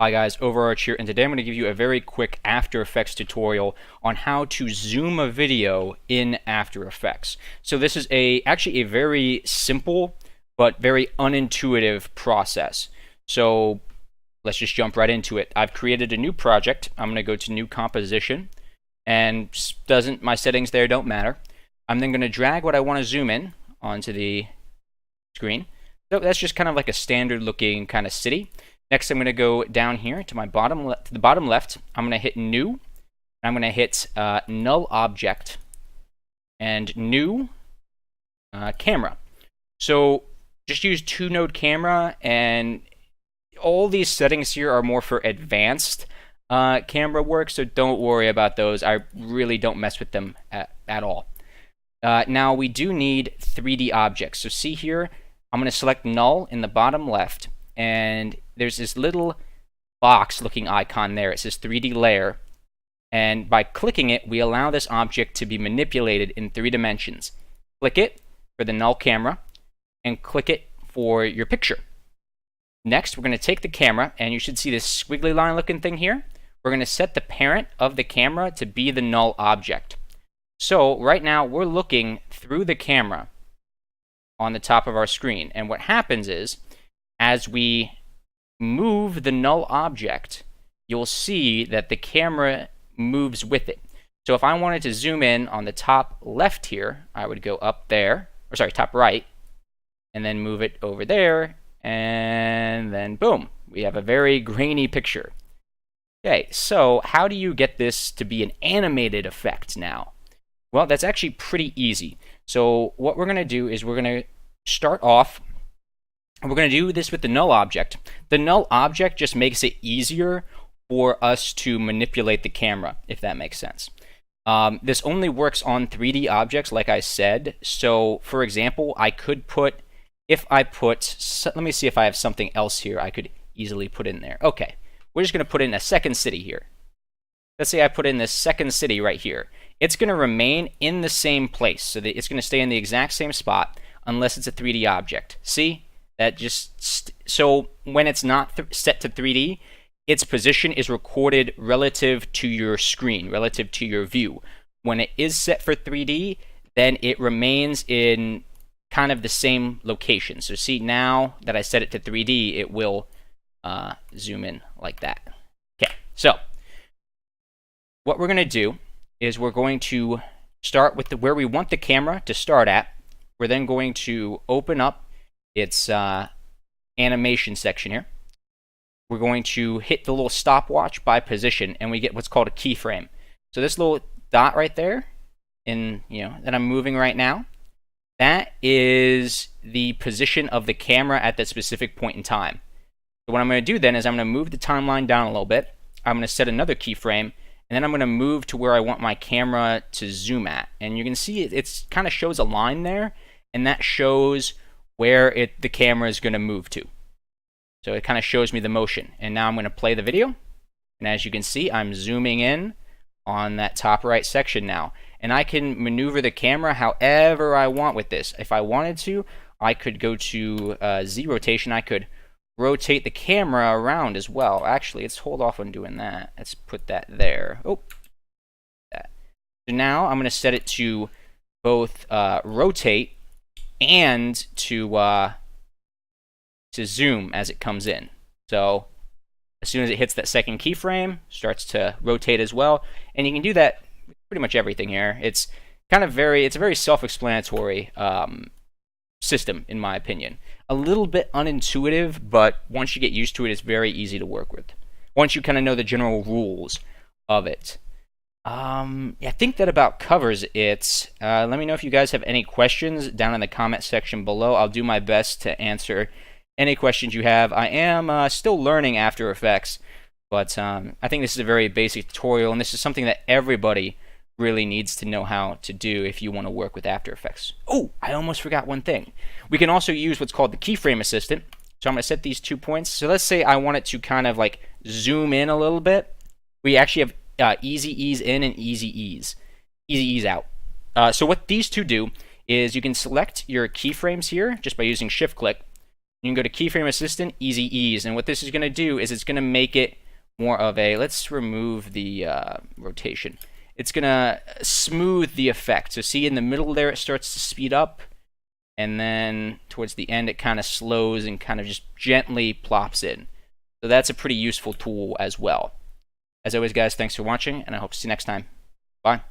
Hi guys, Overarch here, and today I'm going to give you a very quick After Effects tutorial on how to zoom a video in After Effects. So this is actually a very simple but very unintuitive process. So let's just jump right into it. I've created a new project. I'm going to go to New Composition, and my settings there don't matter. I'm then going to drag what I want to zoom in onto the screen. So that's just kind of like a standard looking kind of city. Next, I'm going to go down here to the bottom left. I'm going to hit New. And I'm going to hit Null Object and New Camera. So just use 2-node camera, and all these settings here are more for advanced camera work, so don't worry about those. I really don't mess with them at all. Now, we do need 3D objects. So see here, I'm going to select Null in the bottom left, and there's this little box looking icon there. It says 3D layer, and by clicking it, we allow this object to be manipulated in 3 dimensions. Click it for the null camera, and click it for your picture. Next, we're going to take the camera, and you should see this squiggly line looking thing here. We're going to set the parent of the camera to be the null object. So right now, we're looking through the camera on the top of our screen, and what happens is, as we move the null object, you'll see that the camera moves with it. So if I wanted to zoom in on the top left here, I would go up there, or sorry, top right, and then move it over there, and then boom, we have a very grainy picture. Okay, so how do you get this to be an animated effect now? Well, that's actually pretty easy. So what we're going to do is we're going to start off, and we're going to do this with the null object. The null object just makes it easier for us to manipulate the camera, if that makes sense. This only works on 3D objects, like I said. So, for example, I could put, let me see if I have something else here I could easily put in there. Okay, we're just going to put in a second city here. Let's say I put in this second city right here. It's going to remain in the same place, so that it's going to stay in the exact same spot unless it's a 3D object. See? That just so when it's not set to 3D, its position is recorded relative to your screen, relative to your view. When it is set for 3D, then it remains in kind of the same location. So see, now that I set it to 3D, it will zoom in like that. Okay, so what we're going to do is we're going to start with where we want the camera to start at. We're then going to open up its animation section here. We're going to hit the little stopwatch by position, and we get what's called a keyframe. So this little dot right there, that I'm moving right now, that is the position of the camera at that specific point in time. So what I'm going to do then is I'm going to move the timeline down a little bit. I'm going to set another keyframe, and then I'm going to move to where I want my camera to zoom at. And you can see it kind of shows a line there, and that shows where the camera is going to move to. So it kind of shows me the motion. And now I'm going to play the video. And as you can see, I'm zooming in on that top right section now. And I can maneuver the camera however I want with this. If I wanted to, I could go to Z rotation. I could rotate the camera around as well. Actually, let's hold off on doing that. Let's put that there. Oh, that. So now I'm going to set it to both rotate and to zoom as it comes in. So as soon as it hits that second keyframe, starts to rotate as well. And you can do that with pretty much everything here. It's a very self-explanatory system, in my opinion. A little bit unintuitive, but once you get used to it, it's very easy to work with. Once you kind of know the general rules of it. I think that about covers it. Let me know if you guys have any questions down in the comment section below. I'll do my best to answer any questions you have. I am still learning After Effects, but I think this is a very basic tutorial, and this is something that everybody really needs to know how to do if you want to work with After Effects. Oh, I almost forgot one thing. We can also use what's called the keyframe assistant. So I'm going to set these 2 points. So let's say I want it to kind of like zoom in a little bit. We actually have easy ease in and easy ease out. So what these two do is you can select your keyframes here just by using shift click. You can go to Keyframe Assistant, Easy Ease, and what this is going to do is it's going to make it more of a, let's remove the rotation. It's going to smooth the effect. So see in the middle there, it starts to speed up, and then towards the end, it kind of slows and kind of just gently plops in. So that's a pretty useful tool as well. As always, guys, thanks for watching, and I hope to see you next time. Bye.